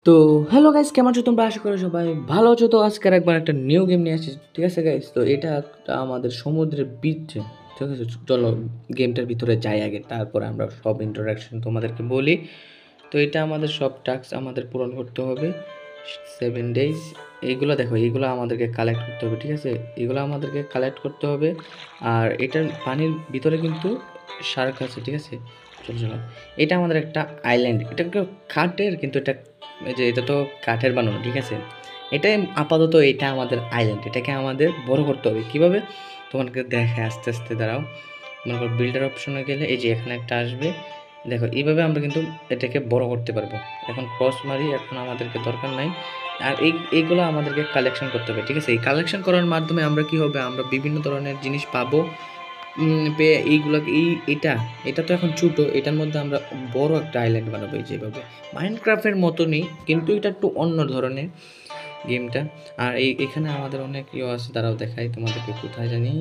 তো hello guys, কেমন আছো তোমরা? আশা করি সবাই ভালো আছো। তো আজকের একবার একটা নিউ গেম নিয়ে আসছি, ঠিক আছে গাইস? তো এটা একটা আমাদের সমুদ্রের বিচে, ঠিক আছে? চলো গেমটার ভিতরে যাই আগে, তারপর আমরা সব ইন্ট্রোডাকশন তোমাদেরকে বলি। তো এটা আমাদের সব টাস্ক আমাদের পূরণ করতে হবে 7 ডেজ। এইগুলো দেখো, এইগুলো আমাদেরকে কালেক্ট করতে হবে, ঠিক আছে? এগুলো আমাদেরকে কালেক্ট করতে হবে। আর এটার পানির ভিতরে কিন্তু শার্ক আছে, ঠিক আছে? চলো চলো, এটা আমাদের একটা আইল্যান্ড। এটা কাঠের, কিন্তু এটা এই যে এটা তো কাঠের বানানো, ঠিক আছে? এটাই আপাতত, এটা আমাদের আইল্যান্ড। এটাকে আমাদের বড় করতে হবে কীভাবে তোমাকে দেখে আস্তে আস্তে। দাঁড়াও, মনে করো বিল্ডার অপশনে গেলে এই যে এখানে একটা আসবে, দেখো এইভাবে আমরা কিন্তু এটাকে বড় করতে পারবো। এখন ক্রস মারি, এখন আমাদেরকে দরকার নাই। আর এইগুলো আমাদেরকে কালেকশন করতে হবে, ঠিক আছে? এই কালেকশন করার মাধ্যমে আমরা কি হবে, আমরা বিভিন্ন ধরনের জিনিস পাবো। পেয়ে এইগুলোকে এটা এটা তো এখন ছোটো, এটার মধ্যে আমরা বড় একটা আইল্যান্ড বানাবো এই যেভাবে। মাইনক্রাফটের মতনই, কিন্তু এটা একটু অন্য ধরনের গেমটা। আর এখানে আমাদের অনেক আছে, দাঁড়াও দেখাই তোমাদেরকে। কোথায় জানি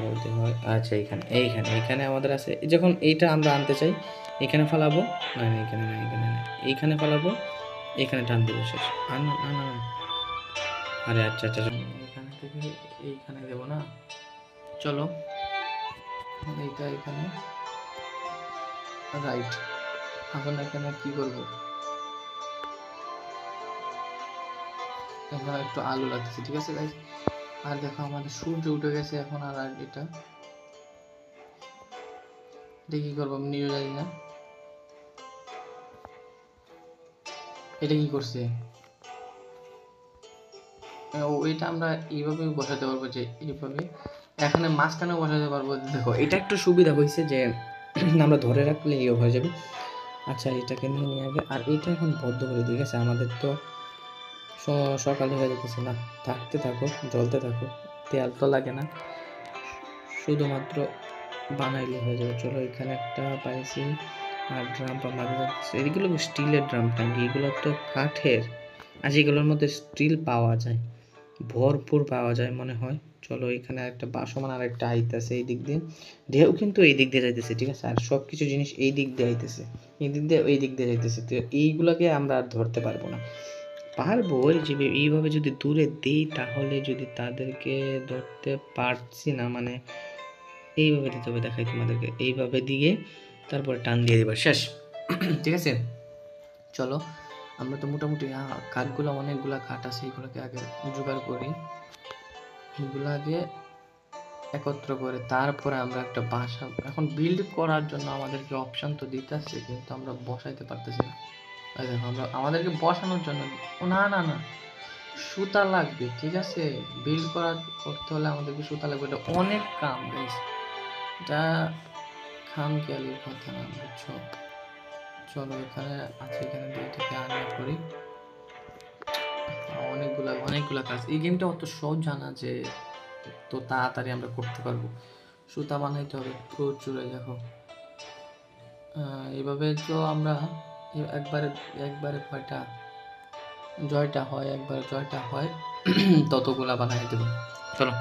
বলতে হয়। আচ্ছা, এইখানে আমাদের আছে। যখন এইটা আমরা আনতে চাই, এখানে ফেলাবো। না না, এইখানে ফেলাবো, এইখানে টান দেবো, শেষ। আর না না না, আরে আচ্ছা আচ্ছা, এখানে থেকে এইখানে দেবো না। চলো, এইটা এখানে, রাইট। এখন এখানে কি করবো, এখানে একটু আলু লাগতেছে, ঠিক আছে গাইস? আর দেখো আমাদের সূর্য উঠে গেছে এখন। আর এটা কি করবো আমি নিজে জানি না। এটা কি করছে? এটা আমরা এইভাবে বসাতে পারবো, যে এইভাবে এখানে মাঝখানে বসাতে পারবো। দেখো এটা একটু সুবিধা হয়েছে যে আমরা ধরে রাখলে ইয়ে হয়ে যাবে। আচ্ছা, এটাকে নিয়ে আগে। আর এটা এখন বদ্ধ করে দিয়ে গেছে আমাদের। তো সকালে হয়ে যেতেছে না, থাকতে থাকো, জ্বলতে থাকো। তেল তো লাগে না, শুধুমাত্র বানাইলে হয়ে যাবে। চলো, এখানে একটা পাইছি। আর ড্রাম মাঝে যাচ্ছে, এগুলো স্টিলের ড্রাম ট্যাঙ্ক, এগুলো তো কাঠের। আর যেগুলোর মধ্যে স্টিল পাওয়া যায়, ভরপুর পাওয়া যায় মনে হয়। চলো, এখানে একটা বাসমান আর একটা আইতেছে এই দিক দিয়ে। ঢেউ কিন্তু এই দিক দিয়ে যাইতেছে, ঠিক আছে? আর সব কিছু জিনিস এই দিক দিয়ে আইতেছে, এই দিক দিয়ে ওই দিক দিয়ে যাইতেছে। তো এইগুলোকে আমরা আর ধরতে পারবো না। পারবো ওই যে এইভাবে যদি দূরে দিই, তাহলে যদি তাদেরকে ধরতে পারছি না, মানে এইভাবে দিতে হবে। দেখাই তোমাদেরকে, এইভাবে দিয়ে তারপরে টান দিয়ে দেবো, শেষ। ঠিক আছে, চলো। আমরা তো মোটামুটি কাঠগুলো, অনেকগুলা কাঠ আছে, এইগুলোকে আগে জোগাড় করি। এগুলো আগে একত্র করে তারপরে আমরা একটা বাসা এখন বিল্ড করার জন্য আমাদেরকে অপশন তো দিতে আসছে, কিন্তু আমরা বসাইতে পারতেছি না। দেখো, আমরা আমাদেরকে বসানোর জন্য, না না না, সুতা লাগবে, ঠিক আছে? বিল্ড করতে হলে আমাদেরকে সুতা লাগবে। এটা অনেক কাম গাইস, এটা খামখেয়ালির কথা না, বুঝছো? চলো, এখানে আছে, এখানে দুইটাকে আনলক করি। অনেকগুলা কাজ। এই গেমটা অত সহজ জানা যে তো তাড়াতাড়ি আমরা করতে পারবো। সুতা বানাইতে হবে প্রচুর। দেখো, এইভাবে তো আমরা একবারে একবারে কয়টা জয়টা হয় ততগুলা বানাই দেবো। চলো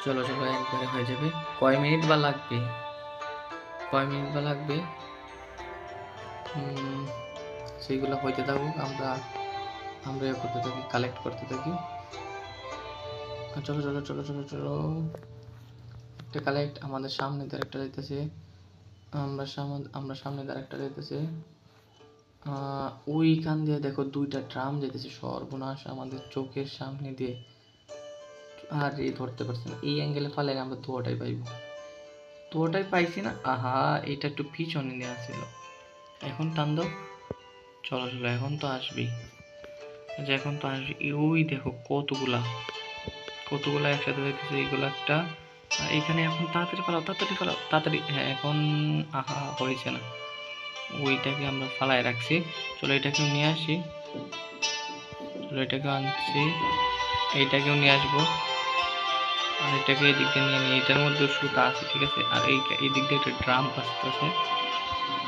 চলো চলো, একবারে হয়ে যাবে। কয় মিনিট বা লাগবে সেইগুলো হইতে থাকুক, আমরা করতে থাকি, কালেক্ট করতে থাকি। চলো চলো চলো চলো চলো, একটা কালেক্ট। আমাদের সামনে দিয়ে একটা যাইতেছে, আমরা সামনে দিয়ে একটা যাইতেছে। ওইখান দিয়ে দেখো দুইটা ড্রাম যেতেছে, সর্বনাশ, আমাদের চোখের সামনে দিয়ে। আর ধরতে পারছি না, এই অ্যাঙ্গেলে ফালে আমরা দুটাই পাইছি না। আহা, এটা একটু পিছনে নেওয়া ছিল। এখন টান দাও। চলো চলো, এখন তো আসবেই। ওই দেখো কতগুলা একসাথে দেখতেছি। এইগুলো একটা, এখানে এখন তাড়াতাড়ি ফেলাও তাড়াতাড়ি। হ্যাঁ, এখন আহা হয়েছে না, ওইটাকে আমরা ফালায় রাখছি। চলো, এটাকেও নিয়ে আসি। চলো, এটাকেও আনছি, এইটাকেও নিয়ে আসবো। আর এটাকে এই দিক দিয়ে নিয়ে নিই, এটার মধ্যে সুতা আছে, ঠিক আছে? আর এই দিক দিয়ে একটা ড্রাম আসতেছে,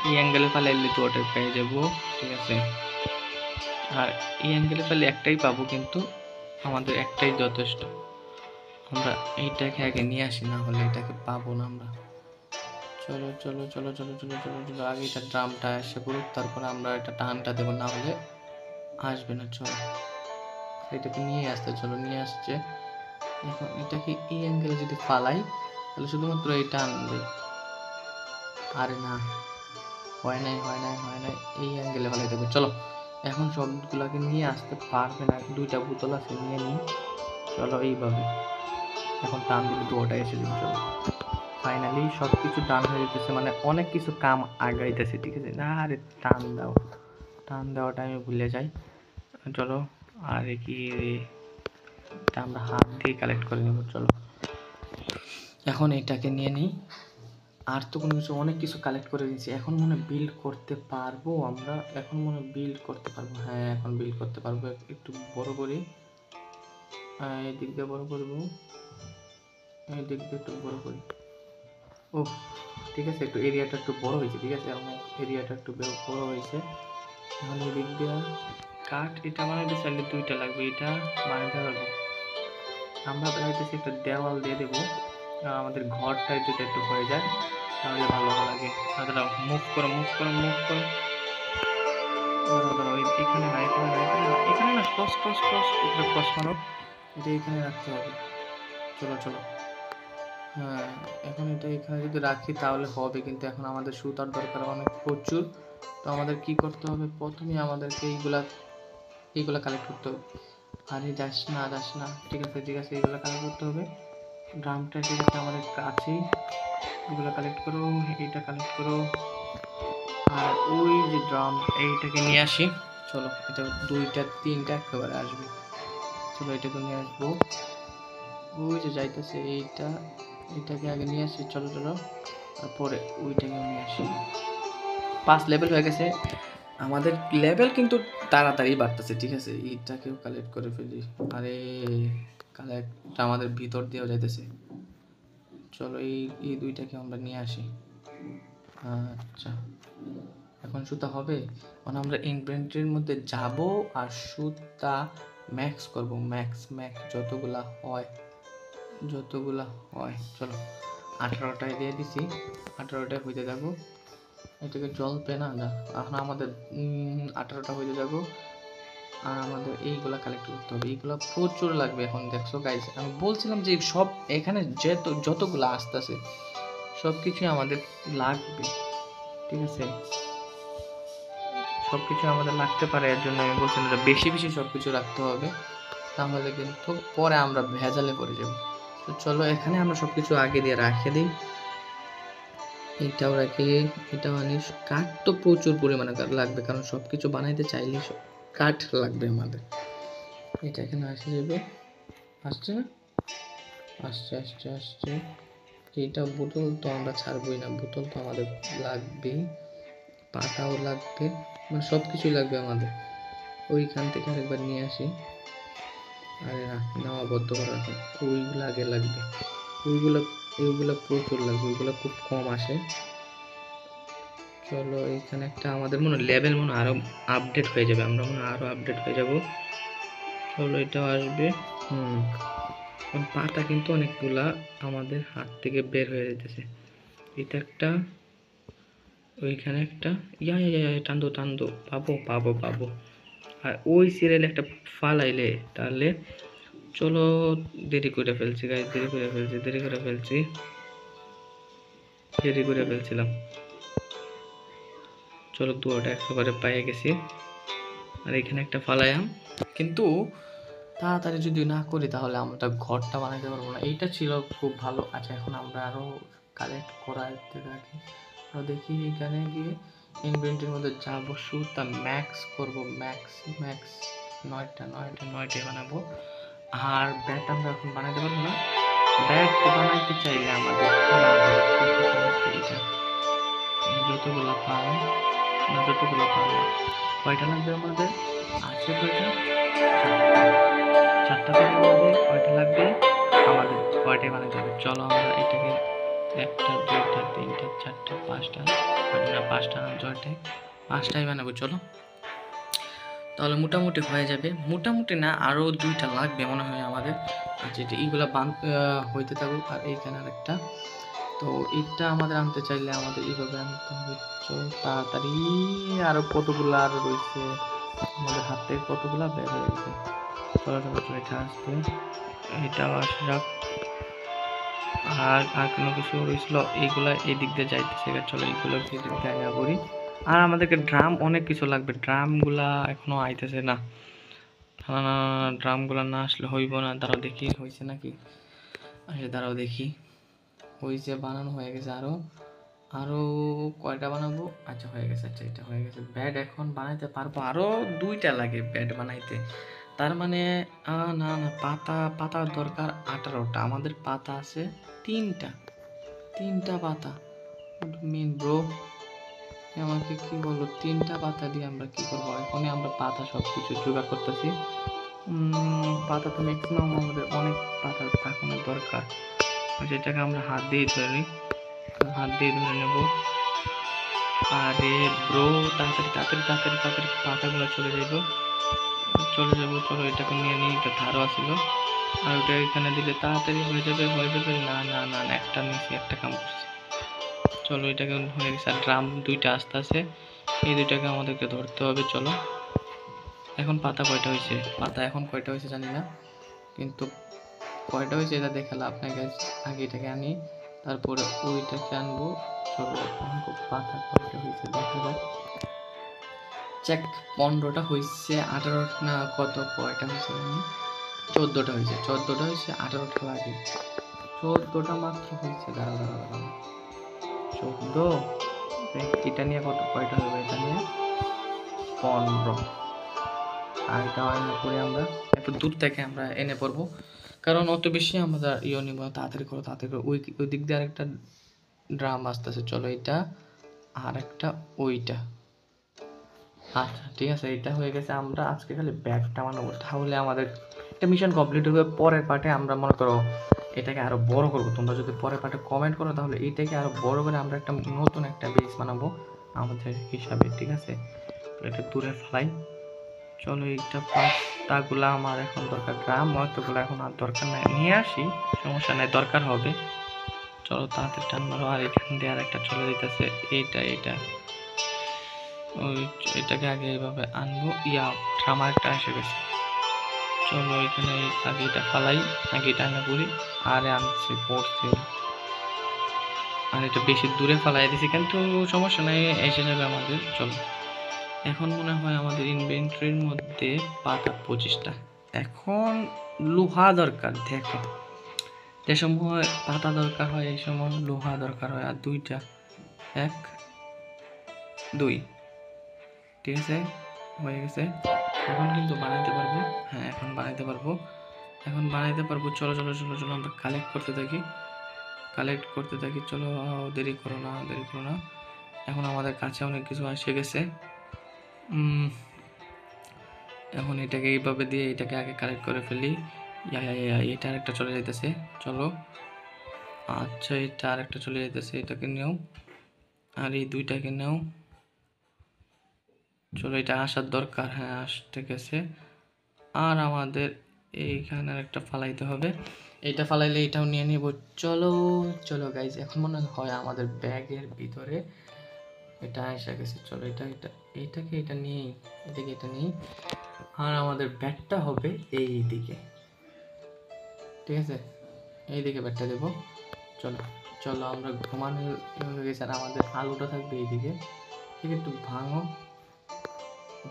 এই অ্যাঙ্গেলে ফালাইলে তো ওটা পেয়ে যাবো, ঠিক আছে? আর এই অ্যাঙ্গেলে ফেলে একটাই পাবো, কিন্তু আমাদের একটাই যথেষ্ট। আমরা এইটাকে আগে নিয়ে আসি, না হলে এটাকে পাবো না আমরা। চলো চলো চলো চলো চলো চলো চলো, আগে এটা ড্রামটা এসে পড়ুক, তারপরে আমরা এটা টানটা দেবো, না হলে আসবে না। চলো এটাকে নিয়ে আসতে, চলো নিয়ে আসছে। এখন এটাকে এই অ্যাঙ্গেলে যদি ফালাই তাহলে শুধুমাত্র এই টানবে। আরে না, হয় নাই হয় নাই হয় নাই, এই অ্যাঙ্গেলে ফালাই দেবে। চলো এখন সবগুলোকে নিয়ে আসতে পারবে না, দুইটা বোতল আছে নিয়ে নিই। চলো এইভাবে এখন টান দিলে দুটোটা এসে যাবে। চলো ফাইনালি সব কিছু ডান হয়ে যেতেছে, মানে অনেক কিছু কাম আগাইতেছে, ঠিক আছে। না আরে টান দাও, টান দেওয়াটা আমি ভুলে যাই। চলো আর কি এটা আমরা হাত দিয়ে কালেক্ট করে নেব। চলো এখন এটাকে নিয়ে নিই। আর তো কোনো কিছু, অনেক কিছু কালেক্ট করে দিয়েছি, এখন মনে বিল্ড করতে পারবো আমরা, এখন মনে বিল্ড করতে পারবো। হ্যাঁ এখন বিল্ড করতে পারবো। একটু বড় করি, এই দিক দিয়ে বড় করবো, এই দিক দিয়ে একটু বড় করি। ও ঠিক আছে, একটু এরিয়াটা একটু বড় হয়েছে, ঠিক আছে, এখন এরিয়াটা একটু বড় হয়েছে। এখন এই দিক দিয়ে কাঠ এটা বানাইতে চাইলে দুইটা লাগবে, এটা বানাইতে পারবো আমরা। চাইতেছি একটা দেওয়াল দিয়ে দেবো, আমাদের ঘরটা যদি একটু হয়ে যায় তাহলে ভালো লাগে। দাঁড়াও, মুভ করো মুভ করো মুভ করো, দাঁড়াও এখানে না এখানে না এখানে না এখানে না, ক্রস ক্রস ক্রস, এটা ক্রস মারো, এটা এখানে রাখতে হবে। চলো চলো, হ্যাঁ এখন এটা এখানে যদি রাখি তাহলে হবে, কিন্তু এখন আমাদের সুতার দরকার অনেক প্রচুর। তো আমাদের কি করতে হবে, প্রথমে আমাদেরকে এইগুলা কালেক্ট করতে হবে। আরে যাস না যাস না, ঠিক আছে ঠিক আছে, এইগুলো কালেক্ট করতে হবে। ড্রামটা ঠিক আছে আমাদের কাছেই, এগুলো কালেক্ট করো, এইটা কালেক্ট করো, আর ওই যে ড্রাম এইটাকে নিয়ে আসি। চলো এটা দুইটা তিনটা একেবারে আসবে। চলো এটাকে নিয়ে আসবো, ওই যে যাইতেছে এইটা, এটাকে আগে নিয়ে আসি। চলো চলো, তারপরে ওইটাকে নিয়ে আসি। 5 লেভেল হয়ে গেছে আমাদের, লেভেল কিন্তু তাড়াতাড়ি বাড়তেছে, ঠিক আছে। এইটাকেও কালেক্ট করে ফেলি, আরে কালেক্ট আমাদের ভিতর দিয়েও যাইতেছে। চলো এই দুইটাকে আমরা নিয়ে আসি। আচ্ছা এখন সুতা হবে, মানে আমরা ইনভেন্টরির মধ্যে যাব আর সুতা ম্যাক্স করব, ম্যাক্স ম্যাক্স যতগুলা হয়। চলো 18টায় দিয়ে দিছি, 18টায় হইতে যাবো। এটাকে জল পে না না, এখন আমাদের 18টা হইতে যাবো। আর আমাদের এইগুলা কালেক্ট করতে হবে, এইগুলা প্রচুর লাগবে। এখন দেখছো গাইজ, আমি বলছিলাম যে সব এখানে যতগুলো আসতেছে সব কিছুই আমাদের লাগবে, ঠিক আছে। সব কিছু আমাদের লাগতে পারে, এর জন্য আমি বলছিলাম যে বেশি বেশি সব কিছু রাখতে হবে, তাহলে কিন্তু পরে আমরা ভেজালে পড়ে যাব। তো চলো এখানে আমরা সব কিছু আগে দিয়ে রেখে দিই, এটাও রাখি, এটাও আনি। কাঠ তো প্রচুর পরিমাণে লাগবে, কারণ সব কিছু বানাইতে চাইলে কাঠ লাগবে আমাদের। এটা এখানে আসে যাবে, আসছে না, আসছে আসছে আসছে। এইটা বোতল তো আমরা ছাড়বই না, বোতল তো আমাদের লাগবেই, পাতাও লাগবে, মানে সব কিছুই লাগবে আমাদের। ওইখান থেকে আরেকবার নিয়ে আসি। আরে না, নেওয়া বদ্ধ করা এখন, ওইগুলো আগে লাগবে, ওইগুলো প্রচুর লাগবে, ওইগুলো খুব কম আসে। চলো এখানে একটা আমাদের মনে লেভেল মনে আরো আপডেট হয়ে যাবে, আমরা মনে আরো আপডেট হয়ে যাব। চলো এটাও আসবে। পাতা কিন্তু অনেকগুলা আমাদের হাত থেকে বের হয়ে যেতেছে। এটা একটা, ওইখানে একটা, ইয়া ইয়া ইয়া, টান্দো টান্দো, পাবো পাবো পাবো। আর ওই সিরিয়াল একটা ফালাইলে তাহলে, চলো দেরি করে ফেলছি গাইস, দেরি করে ফেলছিলাম। চলো দুটোটা একেবারে পাইয়ে গেছি। আর এখানে একটা ফালাইয়াম, কিন্তু তাড়াতাড়ি যদি না করি তাহলে আমরা ঘরটা বানাইতে পারবো না। এইটা ছিল খুব ভালো। আচ্ছা এখন আমরা আরো কালেক্ট করাইতে থাকি, দেখি এখানে গিয়ে ইনভেন্টরির মধ্যে যাবো, সুতা ম্যাক্স করবো, ম্যাক্স ম্যাক্স 9টায় বানাবো। আর ব্যাট আমরা এখন বানাইতে পারবো না, ব্যাট বানাইতে চাইলে আমাদের এটা যতগুলো পাবো কয়টা লাগবে আমাদের, আছে কয়টা, চারটা থেকে আমাদের কয়টা লাগবে, আমাদের কয়টায় বানাতে হবে। চলো আমরা এটাকে 1টা 2টা 3টা 4টা 5টা, না 5টা না 6টায়, 5টায় বানাবো। চলো তাহলে মোটামুটি হয়ে যাবে, মোটামুটি না আরো 2টা লাগবে মনে হয় আমাদের। আচ্ছা এইগুলা হইতে থাকুক, আর এইখানে আরেকটা। তো এটা আমাদের আনতে চাইলে আমাদের এইভাবে আনতে হবে। চলো তাড়াতাড়ি। আরো কতগুলা আরো রয়েছে আমাদের হাত থেকে, কতগুলা বের হয়ে গেছে। চলো চলো চলো, এটা আসবে, এটাও আসে যাক। আর আর কোনো কিছু রয়েছিল, এইগুলা এই দিক দিয়ে যাইতেছে। চলো এইগুলো এই দিক দিয়ে আয়া করি। আর আমাদেরকে ড্রাম অনেক কিছু লাগবে, ড্রামগুলা এখনো আইতেছে না। না না, ড্রামগুলা না আসলে হইব না। দাঁড়াও দেখি হয়েছে নাকি। আচ্ছা দাঁড়াও দেখি, হয়েছে, বানানো হয়ে গেছে। আরো আরো কয়টা বানাবো? আচ্ছা হয়ে গেছে, আচ্ছা এটা হয়ে গেছে। ব্যাড এখন বানাইতে পারবো, আরো 2টা লাগে ব্যাড বানাইতে। তার মানে না না, পাতার দরকার 18টা, আমাদের পাতা আছে 3টা পাতা। মেন ব্রো আমাকে কি বললো, 3টা পাতা দিয়ে আমরা কি করবো? এখনই আমরা পাতা সব কিছু জোগাড় করতেছি। পাতা তো ম্যাক্সিমাম আমাদের অনেক পাতা থাকানোর দরকার। যেটাকে আমরা হাত দিয়ে ধরে নিই, হাত দিয়ে ধরে নেব। আরে ব্রো তাড়াতাড়ি তাড়াতাড়ি তাড়াতাড়ি তাড়াতাড়ি পাতাগুলো চলে যাবো। চলো এটাকে নিয়ে নিই, এটা ধারও আসিল। আর ওটা এখানে দিলে তাড়াতাড়ি হয়ে যাবে হয়ে যাবে। না না না না, একটা নিচে একটা কাম করছি। চলো এটাকে হয়ে গেছে। আর ড্রাম 2টা আস্তে আস্তে, এই 2টাকে আমাদেরকে ধরতে হবে। চলো এখন পাতা কয়টা হয়েছে, পাতা এখন কয়টা হয়েছে জানি না, কিন্তু কয়টা হয়েছে এটা দেখে লাভ নাই গাইস। আগে এটাকে আনি, তারপরে ওইটাকে আনবো। চলো পাতা কয়টা হয়েছে দেখা যাক। চেক, 15টা হয়েছে, 18 না কত কয়টা হয়েছে জানি, 14টা হয়েছে, 18টা লাগে, 14টা মাত্র হয়েছে। দাঁড়া দাঁড়া দাঁড়া, 14, এটা নিয়ে কত কয়টা হবে, এটা নিয়ে 15। আর এটা রান্না করে আমরা একটু দূর থেকে আমরা এনে পড়বো, কারণ অত বেশি আমরা নিব। তাড়াতাড়ি করো তাড়াতাড়ি করো, ওই দিক দিয়ে আরেকটা ড্রাম আসতেছে। চলো এটা আর একটা ওইটা। আচ্ছা ঠিক আছে, এটা হয়ে গেছে। আমরা আজকে খালি ব্যাগটা বানাবো, তাহলে আমাদের একটা মিশন কমপ্লিট হবে। পরের পার্টে আমরা মনে করো এটাকে আরো বড় করবো। তোমরা যদি পরের পার্টে কমেন্ট করো তাহলে এইটাকে আরো বড় করে আমরা একটা নতুন একটা বেস বানাবো আমাদের হিসাবে, ঠিক আছে? এটা দূরে ফেলাই। চলো এইটা পাতাগুলা আমার এখন দরকার, গ্রাম অতগুলো এখন আর দরকার নাই, নিয়ে আসি, সমস্যা নাই, দরকার হবে। চলো তাড়াতাড়ি টান মারো। আর এখান দিয়ে আর একটা চলে যেতেছে, এটা ওই এটাকে আগে এইভাবে আনবো। ড্রাম একটা এসে গেছে। চলো এখানে আগে এটা ফালাই, আগে এটা আনা করি। আরে আনছে পড়ছে, আর এটা বেশি দূরে ফালাই দিছি, কিন্তু সমস্যা নাই, এসে যাবে আমাদের। চলো এখন মনে হয় আমাদের ইনভেন্টরির মধ্যে পাতা 25টা। এখন লোহা দরকার, দেখো যে সময় পাতা দরকার হয় এই সময় লোহা দরকার হয়। আর 2টা, 1 2, ঠিক আছে হয়ে গেছে। এখন কিন্তু বানাইতে পারবো, হ্যাঁ এখন বানাইতে পারবো, এখন বানাইতে পারবো। চলো চলো চলো চলো আমরা কালেক্ট করতে থাকি। চলো দেরি করো না, দেরি করো না। এখন আমাদের কাছে অনেক কিছু এসে গেছে। এখন এটাকে এইভাবে দিয়ে এটাকে আগে কালেক্ট করে ফেলি। এটা আরেকটা চলে যাইতেছে, চলো। আচ্ছা এটা আরেকটা চলে যাইতেছে, এটাকে নেও। আর এই 2টাকে নেও। চলো এটা আসার দরকার, হ্যাঁ আসতে গেছে। আর আমাদের এইখানে আরেকটা ফালাইতে হবে, এইটা ফালাইলে এটাও নিয়ে নিব। চলো চলো গাইজ, এখন মনে হয় আমাদের ব্যাগের ভিতরে এটা এসে গেছে। চলো এটা নিয়ে এটা নিয়ে। আর আমাদের ব্যাগটা হবে এই দিকে, ঠিক আছে? এই দিকে ব্যাগটা দেবো। চলো চলো আমরা ঘুমানোর হয়ে গেছে। আর আমাদের আলুটা থাকবে এইদিকে, একটু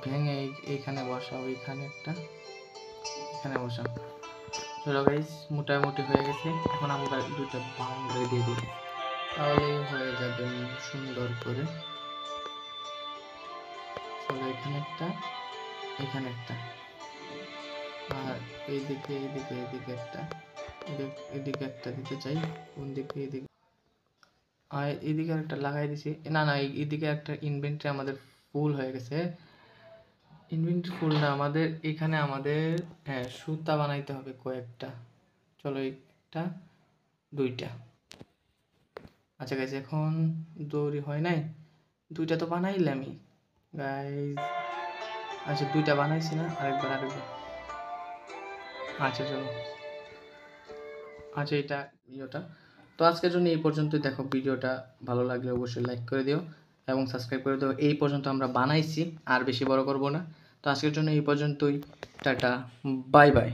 ভেঙে এইখানে বসাও, এইখানে একটা, এখানে বসাও। চলো গাইস মোটামুটি হয়ে গেছে। এখন আমরা 2টা বাউন্ডারি দিয়ে দিই, তাহলেই হয়ে যাবে সুন্দর করে। চলো এখানে একটা, এখানে একটা, আর এইদিকে একটা, এদিকে একটা দিতে চাই। কোন দিকে? এদিকে। আর এদিকে একটা লাগাই দিছি। না না, এদিকে একটা ইনভেন্টরি আমাদের ফুল হয়ে গেছে। ইনভেন্টরি ফুল না, আমাদের এখানে আমাদের হ্যাঁ সুতা বানাইতে হবে কয়েকটা। চলো একটা 2টা। আচ্ছা গাইজ এখন দৌড়ি হয় নাই, 2টা তো বানাইলামই গাইজ। আচ্ছা 2টা বানাইছি না, আরেকবার। আচ্ছা চলো, আচ্ছা এটা ইয়েটা। তো তো আজকের জন্য এই পর্যন্তই। দেখো ভিডিওটা ভালো লাগলে অবশ্যই লাইক করে দিও এবং সাবস্ক্রাইব করে দিও। এই পর্যন্ত আমরা বানাইছি, আর বেশি বড় করব না। তো আজকের জন্য এই পর্যন্তই। Tata, bye bye.